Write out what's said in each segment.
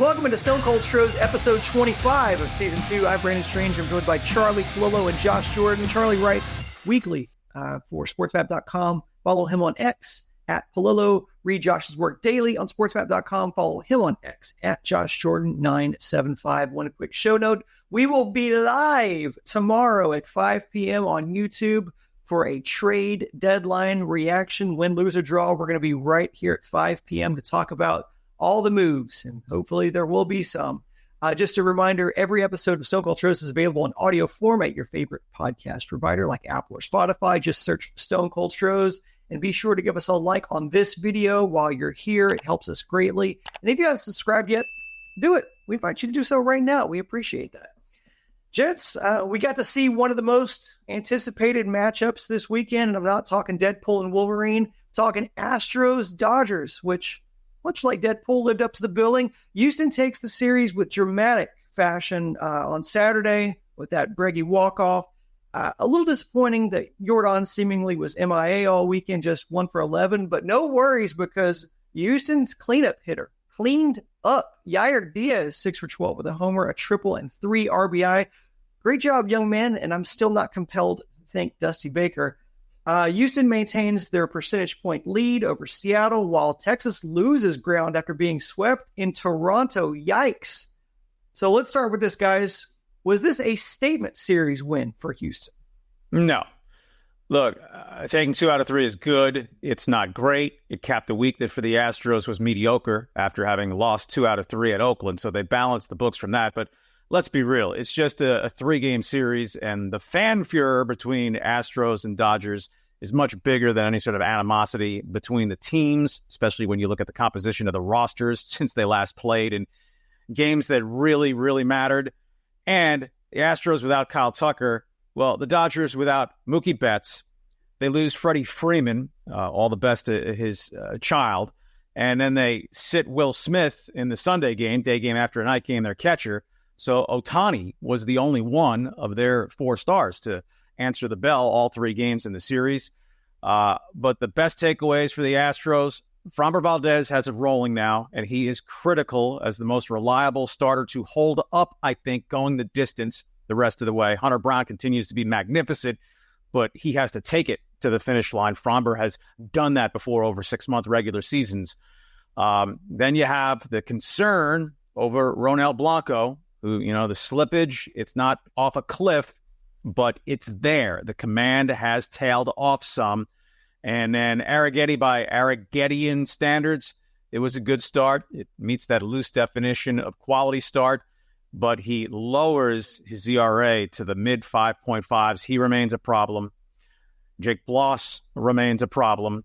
Welcome into Stone Cold Stros, episode 25 of season 2. I'm Brandon Strange. I'm joined by Charlie Polillo and Josh Jordan. Charlie writes weekly for sportsmap.com. Follow him on X at Polillo. Read Josh's work daily on sportsmap.com. Follow him on X at Josh Jordan 975. One quick show note. We will be live tomorrow at 5 p.m. on YouTube for a trade deadline reaction, win, lose, or draw. We're going to be right here at 5 p.m. to talk about all the moves, and hopefully there will be some. Just a reminder, every episode of Stone Cold Stros is available in audio format, your favorite podcast provider like Apple or Spotify. Just search Stone Cold Stros, and be sure to give us a like on this video while you're here. It helps us greatly. And if you haven't subscribed yet, do it. We invite you to do so right now. We appreciate that. Gents, we got to see one of the most anticipated matchups this weekend, and I'm not talking Deadpool and Wolverine. I'm talking Astros-Dodgers, which, much like Deadpool lived up to the billing, Houston takes the series with dramatic fashion on Saturday with that Breggy walk-off. A little disappointing that Jordan seemingly was MIA all weekend, just 1 for 11, but no worries because Houston's cleanup hitter cleaned up. Yair Diaz, 6 for 12 with a homer, a triple, and 3 RBI. Great job, young man, and I'm still not compelled to thank Dusty Baker. Houston maintains their percentage point lead over Seattle, while Texas loses ground after being swept in Toronto. Yikes. So let's start with this, guys. Was this a statement series win for Houston? No. Look, taking 2 out of 3 is good. It's not great. It capped a week that for the Astros was mediocre after having lost 2 out of 3 at Oakland, so they balanced the books from that. But let's be real. It's just a 3-game series, and the fan furor between Astros and Dodgers is much bigger than any sort of animosity between the teams, especially when you look at the composition of the rosters since they last played in games that really, really mattered. And the Astros without Kyle Tucker, well, the Dodgers without Mookie Betts, they lose Freddie Freeman, all the best to his child, and then they sit Will Smith in the Sunday game, day game after night game, their catcher. So Ohtani was the only one of their 4 stars to answer the bell all 3 games in the series. But the best takeaways for the Astros, Framber Valdez has it rolling now, and he is critical as the most reliable starter to hold up, I think, going the distance the rest of the way. Hunter Brown continues to be magnificent, but he has to take it to the finish line. Framber has done that before over 6-month regular seasons. Then you have the concern over Ronel Blanco, who, the slippage, it's not off a cliff, but it's there. The command has tailed off some. And then Arrighetti, by Arrighettian standards, it was a good start. It meets that loose definition of quality start, but he lowers his ERA to the mid 5.5s. He remains a problem. Jake Bloss remains a problem.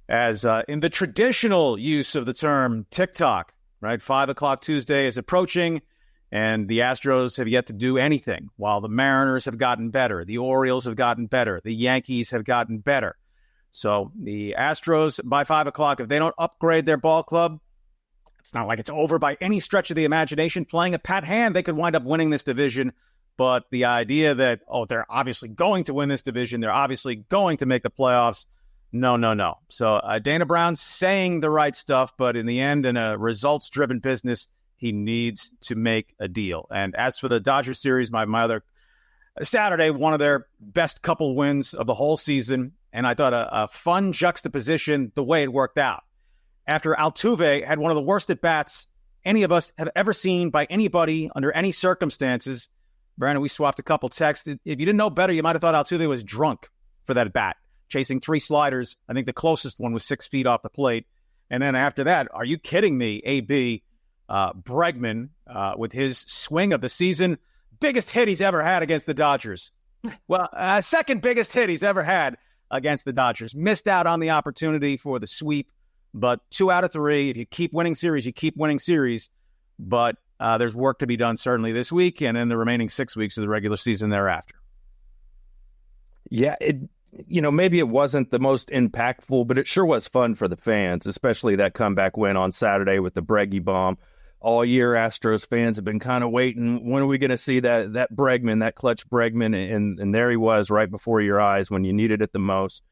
As in the traditional use of the term TikTok, right? 5 o'clock Tuesday is approaching, and the Astros have yet to do anything, while the Mariners have gotten better. The Orioles have gotten better. The Yankees have gotten better. So the Astros, by 5 o'clock, if they don't upgrade their ball club, it's not like it's over by any stretch of the imagination. Playing a pat hand, they could wind up winning this division. But the idea that, they're obviously going to win this division, they're obviously going to make the playoffs, no. So Dana Brown's saying the right stuff, but in the end, in a results-driven business, he needs to make a deal. And as for the Dodgers series, my other Saturday, one of their best couple wins of the whole season, and I thought a fun juxtaposition the way it worked out. After Altuve had one of the worst at-bats any of us have ever seen by anybody under any circumstances, Brandon, we swapped a couple texts. If you didn't know better, you might have thought Altuve was drunk for that bat, chasing 3 sliders. I think the closest one was 6 feet off the plate. And then after that, are you kidding me? A.B. Bregman with his swing of the season, biggest hit he's ever had against the Dodgers. Well, second biggest hit he's ever had against the Dodgers. Missed out on the opportunity for the sweep, but 2 out of 3. If you keep winning series, you keep winning series. But there's work to be done certainly this week and in the remaining 6 weeks of the regular season thereafter. Yeah, maybe it wasn't the most impactful, but it sure was fun for the fans, especially that comeback win on Saturday with the Breggy bomb. All year, Astros fans have been kind of waiting. When are we going to see that Bregman, that clutch Bregman? And there he was right before your eyes when you needed it the most.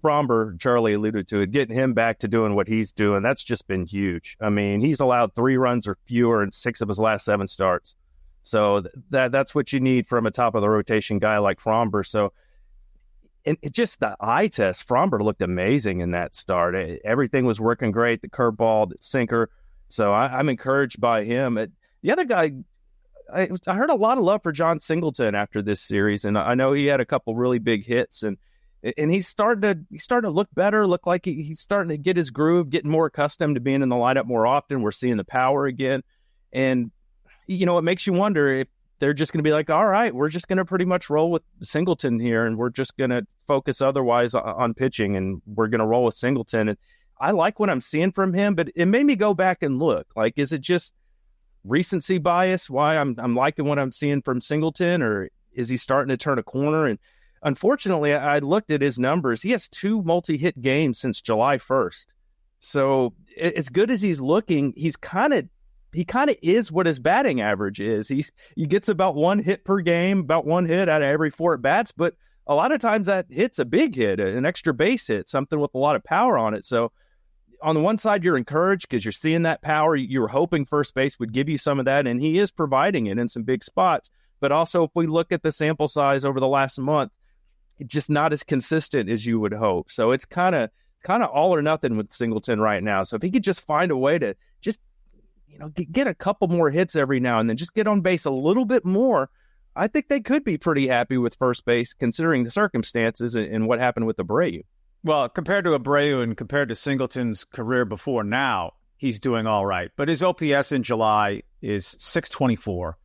Fromber, Charlie alluded to it, getting him back to doing what he's doing, that's just been huge. I mean, he's allowed 3 runs or fewer in 6 of his last 7 starts. So that's what you need from a top-of-the-rotation guy like Fromber. So, and it just the eye test, Fromber looked amazing in that start. Everything was working great, the curveball, the sinker. So I'm encouraged by him. The other guy, I heard a lot of love for John Singleton after this series, and I know he had a couple really big hits, and he's starting to look better, look like he's starting to get his groove, getting more accustomed to being in the lineup more often. We're seeing the power again, and it makes you wonder if they're just going to be like, all right, we're just going to pretty much roll with Singleton here, and we're just going to focus otherwise on pitching, and we're going to roll with Singleton. And I like what I'm seeing from him, but it made me go back and look. Like, is it just recency bias why I'm liking what I'm seeing from Singleton, or is he starting to turn a corner? And unfortunately, I looked at his numbers. He has 2 multi-hit games since July 1st. So as good as he's looking, he kind of is what his batting average is. He gets about 1 hit per game, about 1 hit out of every 4 at bats, but a lot of times that hit's a big hit, an extra base hit, something with a lot of power on it. So on the one side, you're encouraged because you're seeing that power. You're hoping first base would give you some of that, and he is providing it in some big spots. But also, if we look at the sample size over the last month, it's just not as consistent as you would hope. So it's kind of all or nothing with Singleton right now. So if he could just find a way to just get a couple more hits every now and then, just get on base a little bit more, I think they could be pretty happy with first base considering the circumstances and what happened with Abreu. Well, compared to Abreu and compared to Singleton's career before now, he's doing all right. But his OPS in July is 624.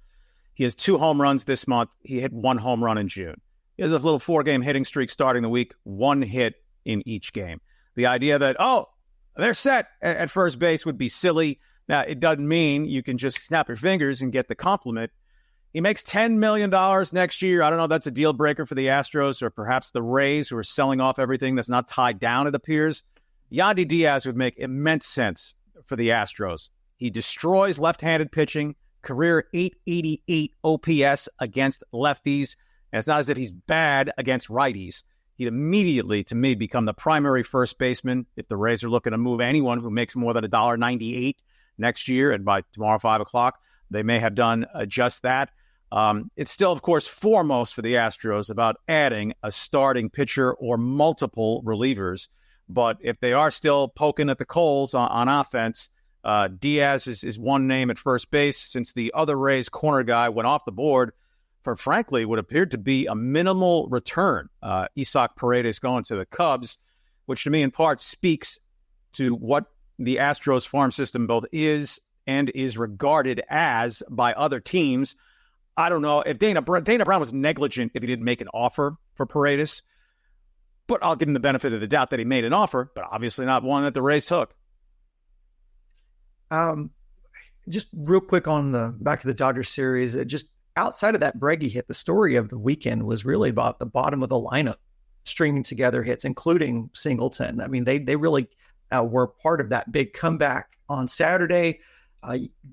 He has 2 home runs this month. He hit 1 home run in June. He has a little 4-game hitting streak starting the week, 1 hit in each game. The idea that, they're set at first base would be silly. Now, it doesn't mean you can just snap your fingers and get the compliment. He makes $10 million next year. I don't know if that's a deal breaker for the Astros or perhaps the Rays, who are selling off everything that's not tied down, it appears. Yandy Diaz would make immense sense for the Astros. He destroys left-handed pitching, career 888 OPS against lefties. And it's not as if he's bad against righties. He'd immediately, to me, become the primary first baseman if the Rays are looking to move anyone who makes more than $1.98 next year, and by tomorrow, 5 o'clock, they may have done just that. It's still, of course, foremost for the Astros about adding a starting pitcher or multiple relievers. But if they are still poking at the coals on offense, Diaz is one name at first base since the other Rays corner guy went off the board for, frankly, what appeared to be a minimal return. Isaac Paredes going to the Cubs, which to me in part speaks to what the Astros farm system both is and is regarded as by other teams. I don't know if Dana Brown was negligent if he didn't make an offer for Paredes, but I'll give him the benefit of the doubt that he made an offer, but obviously not one that the Rays took. Just real quick back to the Dodgers series, just outside of that Breggy hit, the story of the weekend was really about the bottom of the lineup stringing together hits, including Singleton. I mean, they really were part of that big comeback on Saturday.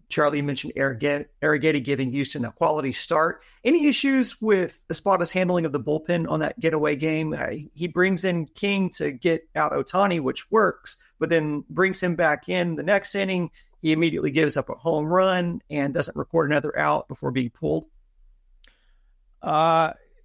Charlie, you mentioned Arrighetti giving Houston a quality start. Any issues with Espada's handling of the bullpen on that getaway game? He brings in King to get out Ohtani, which works, but then brings him back in the next inning. He immediately gives up a home run and doesn't record another out before being pulled.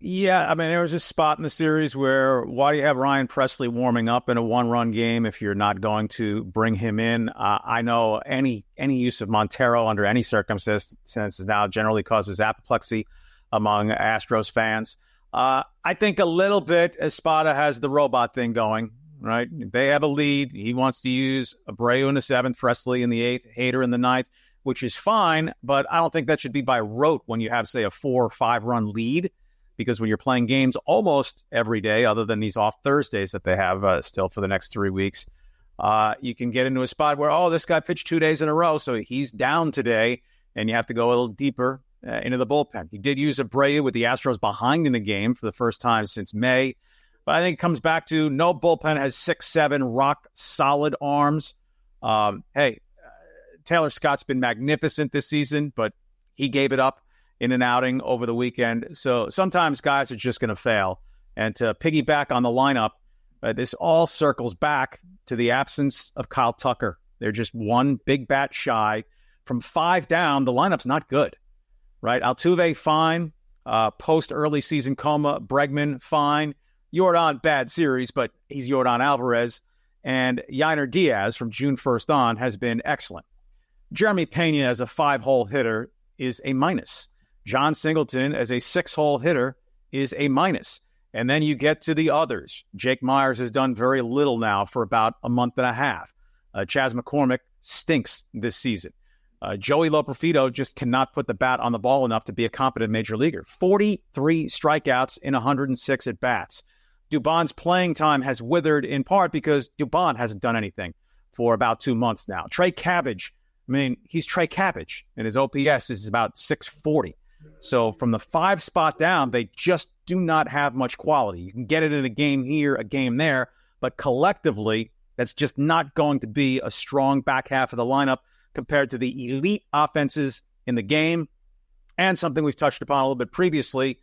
Yeah, I mean, there was a spot in the series where why do you have Ryan Presley warming up in a 1-run game if you're not going to bring him in? I know any use of Montero under any circumstances now generally causes apoplexy among Astros fans. I think a little bit Espada has the robot thing going, right? They have a lead. He wants to use Abreu in the 7th, Presley in the 8th, Hader in the 9th, which is fine, but I don't think that should be by rote when you have, say, a 4 or 5-run lead. Because when you're playing games almost every day, other than these off Thursdays that they have still for the next 3 weeks, you can get into a spot where, this guy pitched 2 days in a row, so he's down today, and you have to go a little deeper into the bullpen. He did use Abreu with the Astros behind in the game for the first time since May, but I think it comes back to no bullpen has 6-7 rock-solid arms. Taylor Scott's been magnificent this season, but he gave it up in an outing over the weekend. So sometimes guys are just going to fail. And to piggyback on the lineup, This all circles back to the absence of Kyle Tucker. They're just one big bat shy. From 5 down, the lineup's not good, right? Altuve, fine. Post-early season coma. Bregman, fine. Yordan, bad series, but he's Yordan Alvarez. And Yainer Diaz from June 1st on has been excellent. Jeremy Pena as a 5-hole hitter is a minus. John Singleton as a 6-hole hitter is a minus. And then you get to the others. Jake Myers has done very little now for about a month and a half. Chas McCormick stinks this season. Joey Loperfido just cannot put the bat on the ball enough to be a competent major leaguer. 43 strikeouts in 106 at-bats. Dubon's playing time has withered in part because Dubon hasn't done anything for about 2 months now. Trey Cabbage, he's Trey Cabbage, and his OPS is about 640. So from the 5 spot down, they just do not have much quality. You can get it in a game here, a game there, but collectively, that's just not going to be a strong back half of the lineup compared to the elite offenses in the game. And something we've touched upon a little bit previously,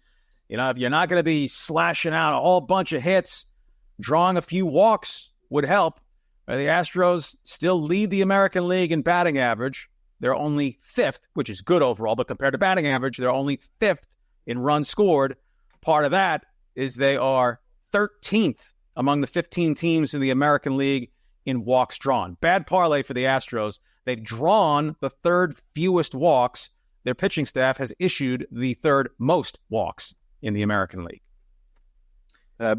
if you're not going to be slashing out a whole bunch of hits, drawing a few walks would help. The Astros still lead the American League in batting average. They're only 5th, which is good overall, but compared to batting average, they're only 5th in runs scored. Part of that is they are 13th among the 15 teams in the American League in walks drawn. Bad parlay for the Astros. They've drawn the 3rd fewest walks. Their pitching staff has issued the 3rd most walks in the American League.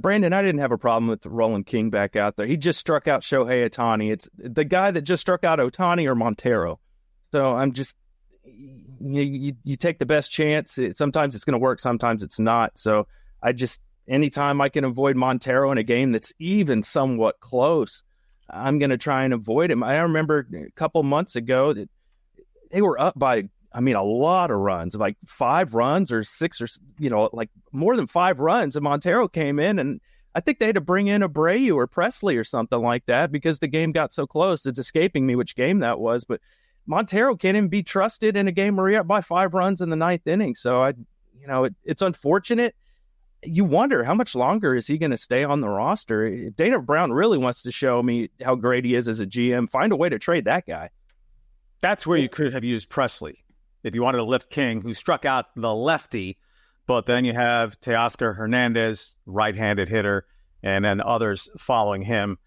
Brandon, I didn't have a problem with Roland King back out there. He just struck out Shohei Ohtani. It's the guy that just struck out Ohtani or Montero. So I'm just, you take the best chance. Sometimes it's going to work, sometimes it's not. So anytime I can avoid Montero in a game that's even somewhat close, I'm going to try and avoid him. I remember a couple months ago that they were up by, a lot of runs, like 5 runs or 6 or, like more than 5 runs. And Montero came in, and I think they had to bring in Abreu or Presley or something like that because the game got so close. It's escaping me which game that was, but Montero can't even be trusted in a game where you're up by 5 runs in the 9th inning. So, it's unfortunate. You wonder how much longer is he going to stay on the roster? If Dana Brown really wants to show me how great he is as a GM, find a way to trade that guy. That's where you could have used Presley if you wanted to lift King, who struck out the lefty, but then you have Teoscar Hernandez, right-handed hitter, and then others following him.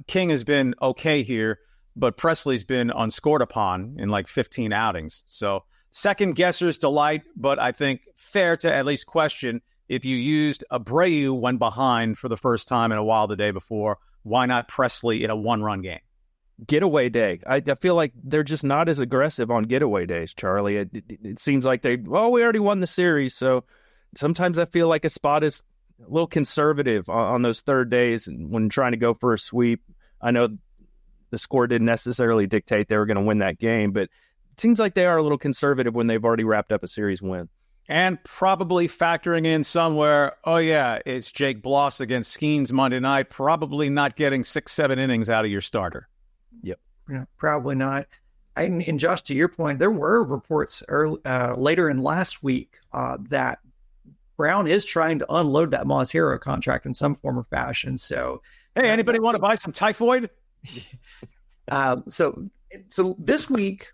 King has been okay here, but Presley's been unscored upon in like 15 outings. So second guesser's delight, but I think fair to at least question if you used Abreu when behind for the first time in a while the day before, why not Presley in a 1-run game? Getaway day. I feel like they're just not as aggressive on getaway days, Charlie. It seems like we already won the series. So sometimes I feel like a spot is a little conservative on those third days when trying to go for a sweep. I know the score didn't necessarily dictate they were going to win that game, but it seems like they are a little conservative when they've already wrapped up a series win. And probably factoring in somewhere, it's Jake Bloss against Skeens Monday night, probably not getting 6-7 innings out of your starter. Yep. Yeah, probably not. And Josh, to your point, there were reports later in last week that Brown is trying to unload that Montero contract in some form or fashion. So, hey, anybody want to buy some typhoid? So this week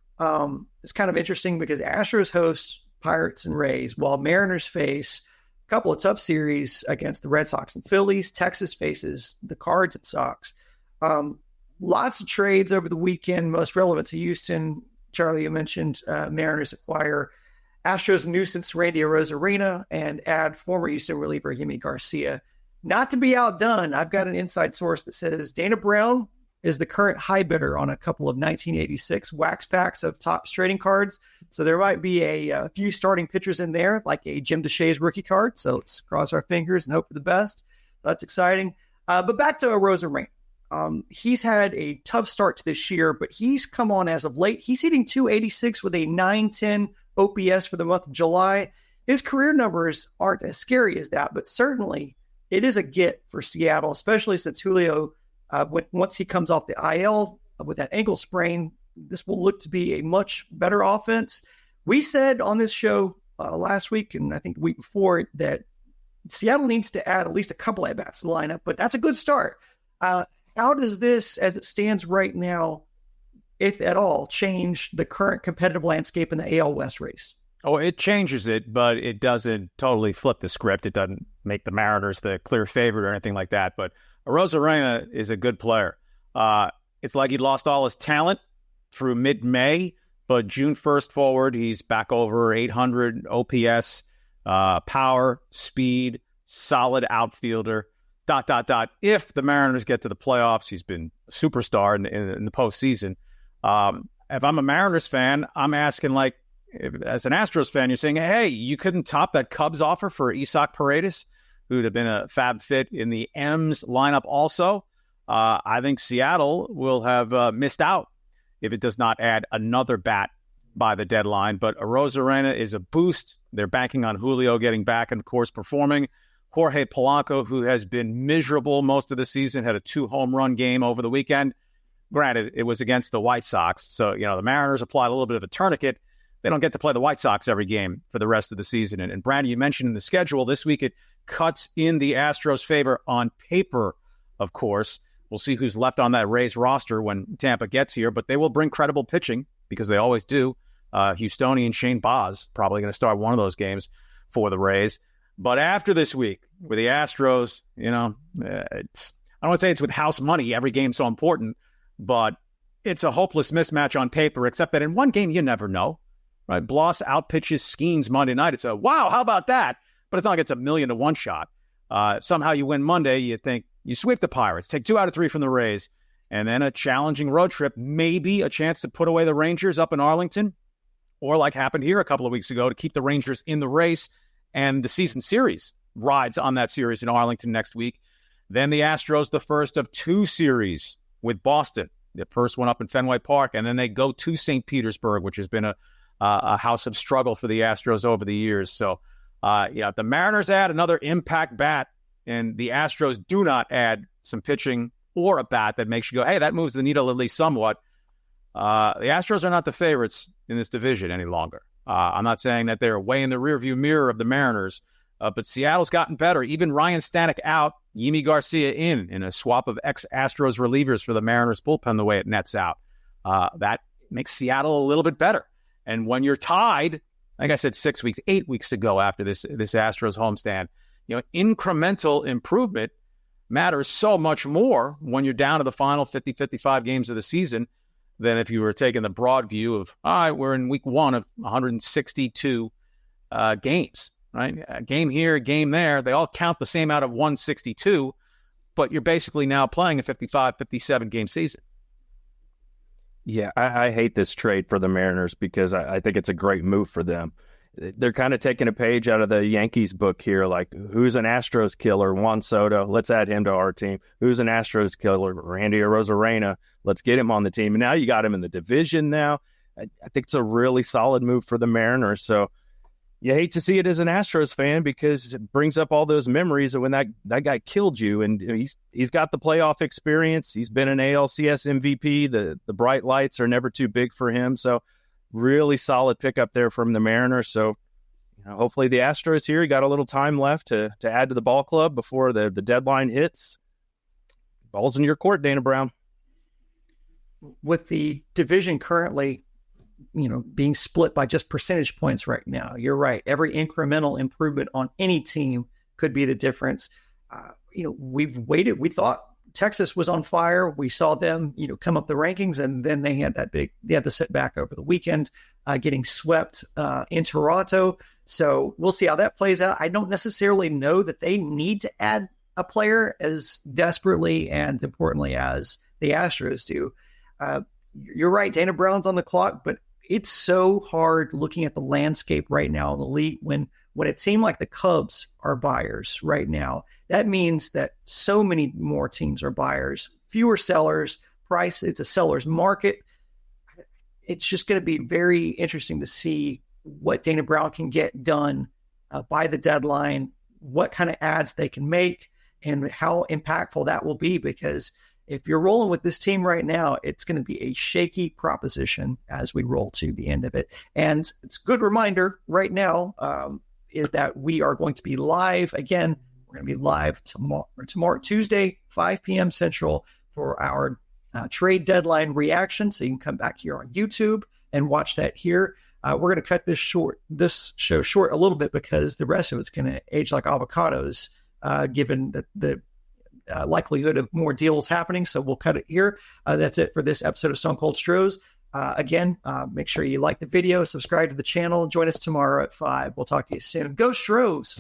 is kind of interesting because Astros host Pirates and Rays, while Mariners face a couple of tough series against the Red Sox and Phillies. Texas faces the Cards and Sox. Lots of trades over the weekend, most relevant to Houston. Charlie, you mentioned Mariners acquire Astros nuisance Randy Arozarena and add former Houston reliever Yimi Garcia. Not to be outdone, I've got an inside source that says Dana Brown is the current high bidder on a couple of 1986 wax packs of Topps trading cards. So there might be a few starting pitchers in there, like a Jim DeShay's rookie card. So let's cross our fingers and hope for the best. So that's exciting. But back to Arozarena. He's had a tough start to this year, but he's come on as of late. He's hitting 286 with a 910 OPS for the month of July. His career numbers aren't as scary as that, but certainly it is a get for Seattle, especially since Julio, once he comes off the IL with that ankle sprain, this will look to be a much better offense. We said on this show last week, and I think the week before, that Seattle needs to add at least a couple at bats to the lineup, but that's a good start. How does this, as it stands right now, if at all, change the current competitive landscape in the AL West race? Oh, it changes it, but it doesn't totally flip the script. It doesn't make the Mariners the clear favorite or anything like that. But Arozarena is a good player. It's like he lost all his talent through mid-May, but June 1st forward, he's back over 800 OPS, power, speed, solid outfielder, ... If the Mariners get to the playoffs, he's been a superstar in the postseason. If I'm a Mariners fan, I'm asking, like, as an Astros fan, you're saying, hey, you couldn't top that Cubs offer for Isaac Paredes, who'd have been a fab fit in the M's lineup also. I think Seattle will have missed out if it does not add another bat by the deadline. But Arozarena is a boost. They're banking on Julio getting back and, of course, performing. Jorge Polanco, who has been miserable most of the season, had a 2-home-run game over the weekend. Granted, it was against the White Sox. So, the Mariners applied a little bit of a tourniquet. They don't get to play the White Sox every game for the rest of the season. And Brandon, you mentioned in the schedule this week, it cuts in the Astros' favor on paper, of course. We'll see who's left on that Rays roster when Tampa gets here, but they will bring credible pitching because they always do. Houstonian and Shane Baz probably going to start one of those games for the Rays. But after this week, with the Astros, I don't want to say it's with house money, every game's so important, but it's a hopeless mismatch on paper, except that in one game, you never know, right? Bloss outpitches Skeens Monday night. It's a, wow, how about that? But it's not like it's a 1,000,000-to-1 shot. Somehow you win Monday, you think you sweep the Pirates, take 2 out of 3 from the Rays, and then a challenging road trip, maybe a chance to put away the Rangers up in Arlington, or like happened here a couple of weeks ago, to keep the Rangers in the race. And the season series rides on that series in Arlington next week. Then the Astros, the first of 2 series with Boston. The first one up in Fenway Park, and then they go to St. Petersburg, which has been a house of struggle for the Astros over the years. So, if the Mariners add another impact bat, and the Astros do not add some pitching or a bat that makes you go, hey, that moves the needle at least somewhat, the Astros are not the favorites in this division any longer. I'm not saying that they're way in the rearview mirror of the Mariners, but Seattle's gotten better. Even Ryan Stanek out, Yimi Garcia in a swap of ex-Astros relievers for the Mariners bullpen the way it nets out. That makes Seattle a little bit better. And when you're tied, like I said, 8 weeks ago after this Astros homestand, incremental improvement matters so much more when you're down to the final 50, 55 games of the season than if you were taking the broad view of, all right, we're in week 1 of 162 games, right? A game here, a game there. They all count the same out of 162, but you're basically now playing a 55, 57 game season. Yeah, I hate this trade for the Mariners because I think it's a great move for them. They're kind of taking a page out of the Yankees book here, like, who's an Astros killer? Juan Soto, let's add him to our team. Who's an Astros killer? Randy Arozarena, let's get him on the team. And now you got him in the division now. I think it's a really solid move for the Mariners. So you hate to see it as an Astros fan because it brings up all those memories of when that guy killed you. And he's got the playoff experience. He's been an ALCS MVP. The bright lights are never too big for him. So really solid pickup there from the Mariners. So hopefully the Astros here got a little time left to add to the ball club before the deadline hits. Ball's in your court, Dana Brown. With the division currently, being split by just percentage points right now, you're right. Every incremental improvement on any team could be the difference. We've waited. We thought Texas was on fire. We saw them, come up the rankings, and then they had the setback over the weekend, getting swept in Toronto. So we'll see how that plays out. I don't necessarily know that they need to add a player as desperately and importantly as the Astros do. You're right. Dana Brown's on the clock, but it's so hard looking at the landscape right now in the league when it seemed like the Cubs are buyers right now. That means that so many more teams are buyers, fewer sellers, price. It's a seller's market. It's just going to be very interesting to see what Dana Brown can get done by the deadline, what kind of ads they can make, and how impactful that will be. Because if you're rolling with this team right now, it's going to be a shaky proposition as we roll to the end of it. And it's a good reminder right now, is that we are going to be live again. We're going to be live tomorrow, Tuesday, 5 p.m. Central, for our trade deadline reaction. So you can come back here on YouTube and watch that here. We're going to cut this show short a little bit because the rest of it's going to age like avocados, given the likelihood of more deals happening. So we'll cut it here. That's it for this episode of Stone Cold Stros. Again, make sure you like the video, subscribe to the channel, join us tomorrow at 5. We'll talk to you soon. Go Stros!